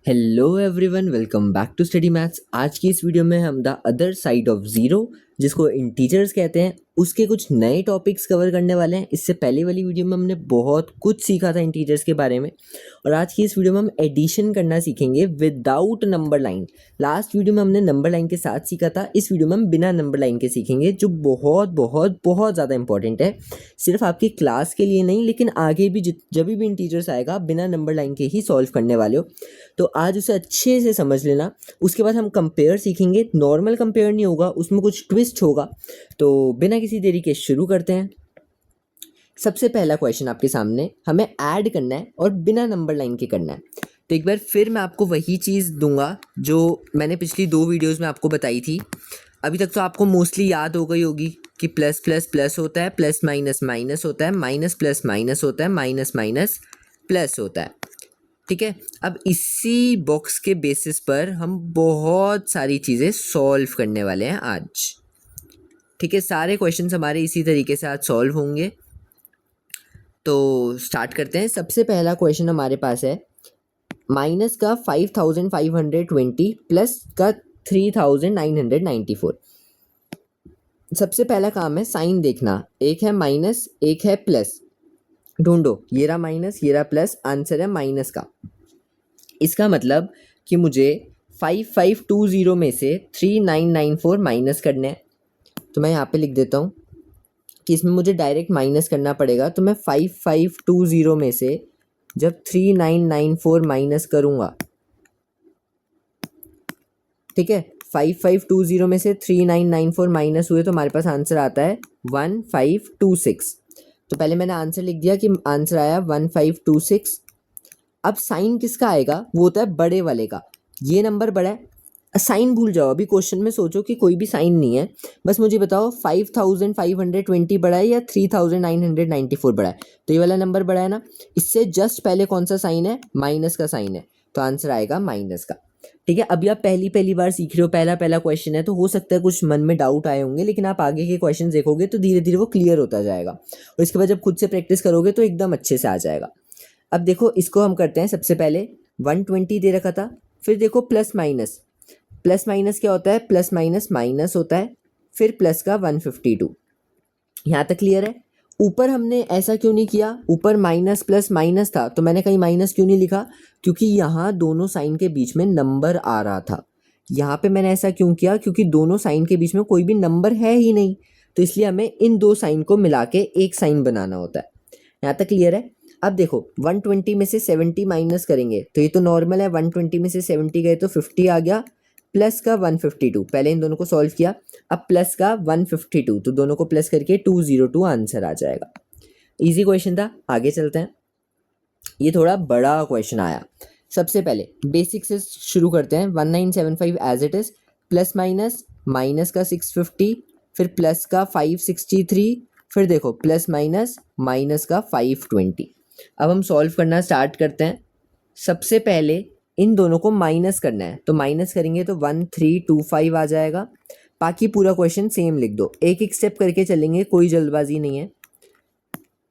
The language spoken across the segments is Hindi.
Hello everyone, welcome back to study maths. आज की इस वीडियो में हम the other side of zero, जिसको इंटीजर्स कहते हैं, उसके कुछ नए टॉपिक्स कवर करने वाले हैं। इससे पहले वाली वीडियो में हमने बहुत कुछ सीखा था इंटीजर्स के बारे में, और आज की इस वीडियो में हम एडिशन करना सीखेंगे without number line. Last video में हमने नंबर लाइन के साथ सीखा था, इस वीडियो में हम बिना नंबर लाइन के सीखेंगे, जो बहुत बहुत बहुत ज़्यादा इंपॉर्टेंट है, सिर्फ आपकी क्लास के लिए नहीं, लेकिन आगे भी जब भी इंटीजर्स आएगा आप बिना नंबर लाइन के ही सॉल्व करने वाले हो। तो आज उसे अच्छे से समझ लेना। उसके बाद हम कंपेयर सीखेंगे। नॉर्मल कंपेयर नहीं होगा, उसमें कुछ ट्विस्ट होगा। तो बिना किसी देरी के शुरू करते हैं। सबसे पहला क्वेश्चन आपके सामने, हमें ऐड करना है और बिना नंबर लाइन के करना है। तो एक बार फिर मैं आपको वही चीज़ दूंगा जो मैंने पिछली 2 वीडियोस में आपको बताई थी। अभी तक तो आपको मोस्टली याद हो गई होगी कि प्लस प्लस प्लस होता है, प्लस माइनस माइनस होता है, माइनस प्लस माइनस होता है, माइनस माइनस प्लस होता है। ठीक है, अब इसी बॉक्स के बेसिस पर हम बहुत सारी चीज़ें सॉल्व करने वाले हैं आज। ठीक है, सारे क्वेश्चंस हमारे इसी तरीके से आज सॉल्व होंगे। तो स्टार्ट करते हैं। सबसे पहला क्वेश्चन हमारे पास है माइनस का 5520 प्लस का 3994। सबसे पहला काम है साइन देखना। एक है माइनस, एक है प्लस। ढूंढो, ये रहा माइनस, ये रहा प्लस, आंसर है माइनस का। इसका मतलब कि मुझे 5520 में से 3994 माइनस करना है। तो मैं यहाँ पे लिख देता हूँ कि इसमें मुझे डायरेक्ट माइनस करना पड़ेगा। तो मैं 5520 में से जब 3994 माइनस करूँगा, ठीक है, 5520 में से 3994 माइनस हुए तो हमारे पास आंसर आता है 1526। तो पहले मैंने आंसर लिख दिया कि आंसर आया 1526। अब साइन किसका आएगा, वो होता है बड़े वाले का। ये नंबर बड़ा है, साइन भूल जाओ। अभी क्वेश्चन में सोचो कि कोई भी साइन नहीं है, बस मुझे बताओ 5520 बड़ा है या 3994 बड़ा है। तो ये वाला नंबर बड़ा है ना, इससे जस्ट पहले कौन सा साइन है, माइनस का साइन है, तो आंसर आएगा माइनस का। ठीक है, अभी आप पहली बार सीख रहे हो, पहला क्वेश्चन है, तो हो सकता है कुछ मन में डाउट आए होंगे, लेकिन आप आगे के क्वेश्चन देखोगे तो धीरे धीरे वो क्लियर होता जाएगा, और इसके बाद जब खुद से प्रैक्टिस करोगे तो एकदम अच्छे से आ जाएगा। अब देखो, इसको हम करते हैं। सबसे पहले 120 दे रखा था, फिर देखो प्लस माइनस। प्लस माइनस क्या होता है, प्लस माइनस माइनस होता है, फिर प्लस का 152। यहाँ तक क्लियर है। ऊपर हमने ऐसा क्यों नहीं किया, ऊपर माइनस प्लस माइनस था तो मैंने कहीं माइनस क्यों नहीं लिखा, क्योंकि यहाँ दोनों साइन के बीच में नंबर आ रहा था। यहाँ पे मैंने ऐसा क्यों किया, क्योंकि दोनों साइन के बीच में कोई भी नंबर है ही नहीं, तो इसलिए हमें इन दो साइन को मिला के एक साइन बनाना होता है। यहाँ तक क्लियर है। अब देखो 120 में से 70 माइनस करेंगे तो ये तो नॉर्मल है, 120 में से 70 गए तो 50 आ गया, प्लस का 152। पहले इन दोनों को सॉल्व किया, अब प्लस का 152, तो दोनों को प्लस करके 202 आंसर आ जाएगा। इजी क्वेश्चन था, आगे चलते हैं। ये थोड़ा बड़ा क्वेश्चन आया। सबसे पहले बेसिक से शुरू करते हैं। 1975 as it is, plus minus, minus का 650, फिर प्लस का 563, फिर देखो प्लस माइनस, माइनस का 520। अब हम सॉल्व करना स्टार्ट करते हैं। सबसे पहले इन दोनों को माइनस करना है, तो माइनस करेंगे तो 1325 आ जाएगा। बाकी पूरा क्वेश्चन सेम लिख दो, एक एक स्टेप करके चलेंगे, कोई जल्दबाजी नहीं है।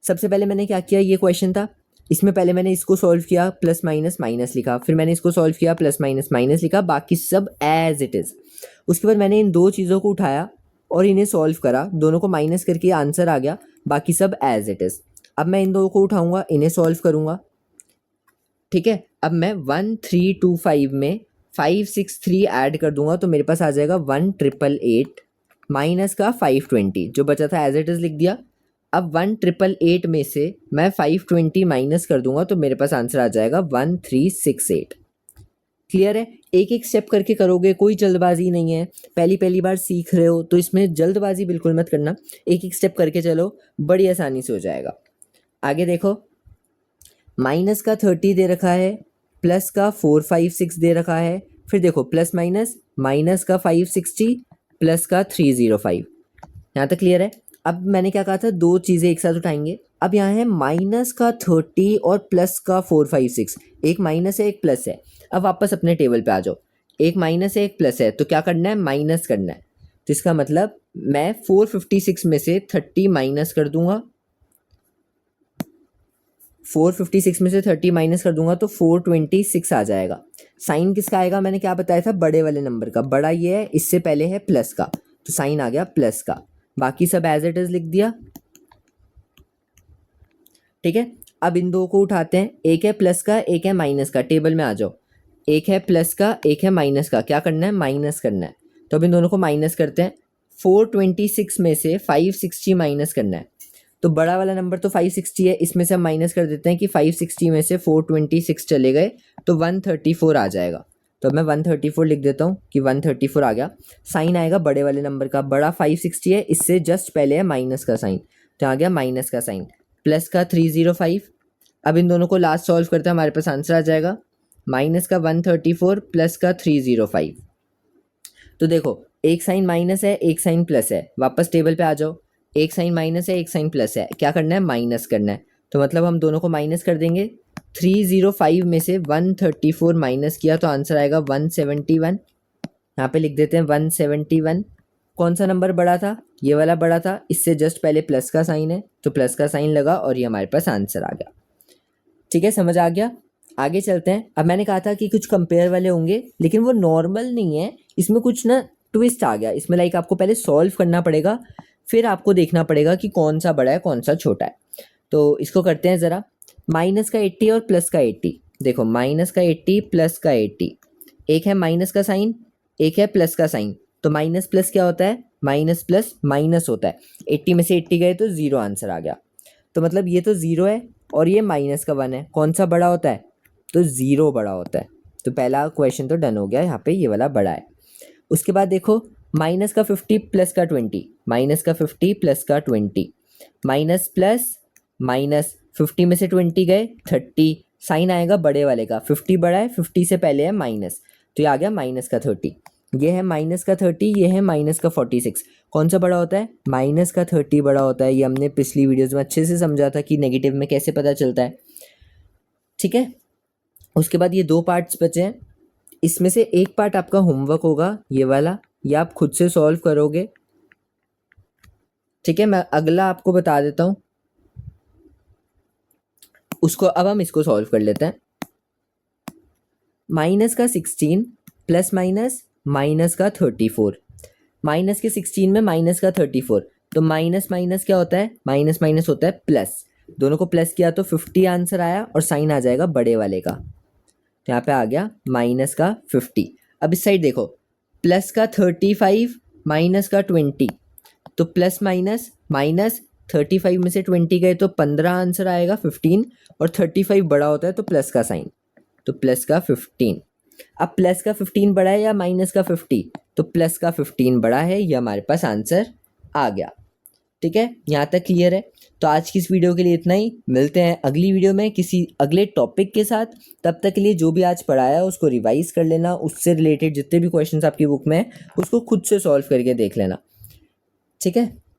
सबसे पहले मैंने क्या किया, ये क्वेश्चन था, इसमें पहले मैंने इसको सॉल्व किया, प्लस माइनस माइनस लिखा, फिर मैंने इसको सॉल्व किया, प्लस माइनस माइनस लिखा, बाकी सब एज इट इज़। उसके बाद मैंने इन दो चीज़ों को उठाया और इन्हें सॉल्व करा, दोनों को माइनस करके आंसर आ गया, बाकी सब एज इट इज़। अब मैं इन दो को उठाऊंगा, इन्हें सॉल्व करूंगा। ठीक है, अब मैं 1325 में 563 ऐड कर दूंगा तो मेरे पास आ जाएगा 1888 माइनस का 520, जो बचा था एज इट इज़ लिख दिया। अब 1888 में से मैं 520 माइनस कर दूंगा तो मेरे पास आंसर आ जाएगा 1368। क्लियर है, एक एक स्टेप करके करोगे, कोई जल्दबाजी नहीं है। पहली बार सीख रहे हो तो इसमें जल्दबाजी बिल्कुल मत करना, एक एक स्टेप करके चलो, बड़ी आसानी से हो जाएगा। आगे देखो, माइनस का 30 दे रखा है, प्लस का 456 दे रखा है, फिर देखो प्लस माइनस, माइनस का 560, प्लस का 305। यहाँ तक क्लियर है। अब मैंने क्या कहा था, दो चीज़ें एक साथ उठाएंगे। अब यहाँ है माइनस का 30 और प्लस का 456, एक माइनस है एक प्लस है। अब वापस अपने टेबल पे आ जाओ, एक माइनस है एक प्लस है, तो क्या करना है, माइनस करना है। तो इसका मतलब मैं 456 में से 30 माइनस कर दूंगा, 456 में से 30 माइनस कर दूंगा तो 426 आ जाएगा। साइन किसका आएगा, मैंने क्या बताया था, बड़े वाले नंबर का। बड़ा ये है, इससे पहले है प्लस का, तो साइन आ गया प्लस का। बाकी सब एज इट इज लिख दिया। ठीक है, अब इन दो को उठाते हैं, एक है प्लस का एक है माइनस का। टेबल में आ जाओ, एक है प्लस का एक है माइनस का, क्या करना है, माइनस करना है। तो अब इन दोनों को माइनस करते हैं। 426 में से 560 माइनस करना है। तो बड़ा वाला नंबर तो 560 है, इसमें से हम माइनस कर देते हैं कि 560 में से 426 चले गए तो 134 आ जाएगा। तो अब मैं 134 लिख देता हूँ कि 134 आ गया। साइन आएगा बड़े वाले नंबर का, बड़ा 560 है, इससे जस्ट पहले है माइनस का साइन, तो आ गया माइनस का साइन। प्लस का 305। अब इन दोनों को लास्ट सॉल्व करते हैं, हमारे पास आंसर आ जाएगा माइनस का 134 प्लस का 305। तो देखो एक साइन माइनस है एक साइन प्लस है, वापस टेबल पे आ जाओ। एक साइन माइनस है एक साइन प्लस है, क्या करना है, माइनस करना है। तो मतलब हम दोनों को माइनस कर देंगे। 305 में से 134 माइनस किया तो आंसर आएगा 171। यहाँ पे लिख देते हैं 171। कौन सा नंबर बड़ा था, ये वाला बड़ा था, इससे जस्ट पहले प्लस का साइन है तो प्लस का साइन लगा और ये हमारे पास आंसर आ गया। ठीक है, समझ आ गया। आगे चलते हैं। अब मैंने कहा था कि कुछ कंपेयर वाले होंगे, लेकिन वो नॉर्मल नहीं है, इसमें कुछ ना ट्विस्ट आ गया। इसमें लाइक आपको पहले सॉल्व करना पड़ेगा, फिर आपको देखना पड़ेगा कि कौन सा बड़ा है कौन सा छोटा है। तो इसको करते हैं ज़रा। माइनस का 80 और प्लस का 80। देखो माइनस का 80 प्लस का 80, एक है माइनस का साइन एक है प्लस का साइन। तो माइनस प्लस क्या होता है, माइनस प्लस माइनस होता है। 80 में से 80 गए तो 0 आंसर आ गया। तो मतलब ये तो 0 है और ये माइनस का 1 है, कौन सा बड़ा होता है, तो 0 बड़ा होता है। तो पहला क्वेश्चन तो डन हो गया, यहाँ पे ये वाला बड़ा है। उसके बाद देखो माइनस का 50 प्लस का 20, माइनस का 50 प्लस का 20, माइनस प्लस माइनस, 50 में से 20 गए 30, साइन आएगा बड़े वाले का, 50 बड़ा है 50 से पहले है माइनस, तो ये आ गया माइनस का 30। ये है माइनस का 30, ये है माइनस का 46। कौन सा बड़ा होता है, माइनस का 30 बड़ा होता है। ये हमने पिछली वीडियोज़ में अच्छे से समझा था कि नेगेटिव में कैसे पता चलता है। ठीक है, उसके बाद ये दो पार्ट्स बचे हैं, इसमें से एक पार्ट आपका होमवर्क होगा ये वाला, ये आप खुद से सॉल्व करोगे। ठीक है, मैं अगला आपको बता देता हूँ उसको। अब हम इसको सॉल्व कर लेते हैं। माइनस का 16 प्लस माइनस माइनस का 34, माइनस के 16 में माइनस का 34, तो माइनस माइनस क्या होता है, माइनस माइनस होता है प्लस। दोनों को प्लस किया तो 50 आंसर आया और साइन आ जाएगा बड़े वाले का। तो यहाँ पे आ गया माइनस का 50। अब इस साइड देखो, प्लस का 35 माइनस का 20, तो प्लस माइनस माइनस, 35 में से 20 गए तो 15 आंसर आएगा 15, और 35 बड़ा होता है तो प्लस का साइन, तो प्लस का 15। अब प्लस का 15 बड़ा है या माइनस का 50, तो प्लस का 15 बड़ा है, ये हमारे पास आंसर आ गया। ठीक है, यहाँ तक क्लियर है। तो आज की इस वीडियो के लिए इतना ही, मिलते हैं अगली वीडियो में किसी अगले टॉपिक के साथ। तब तक के लिए जो भी आज पढ़ाया है उसको रिवाइज कर लेना, उससे रिलेटेड जितने भी क्वेश्चंस आपकी बुक में है उसको खुद से सॉल्व करके देख लेना। ठीक है।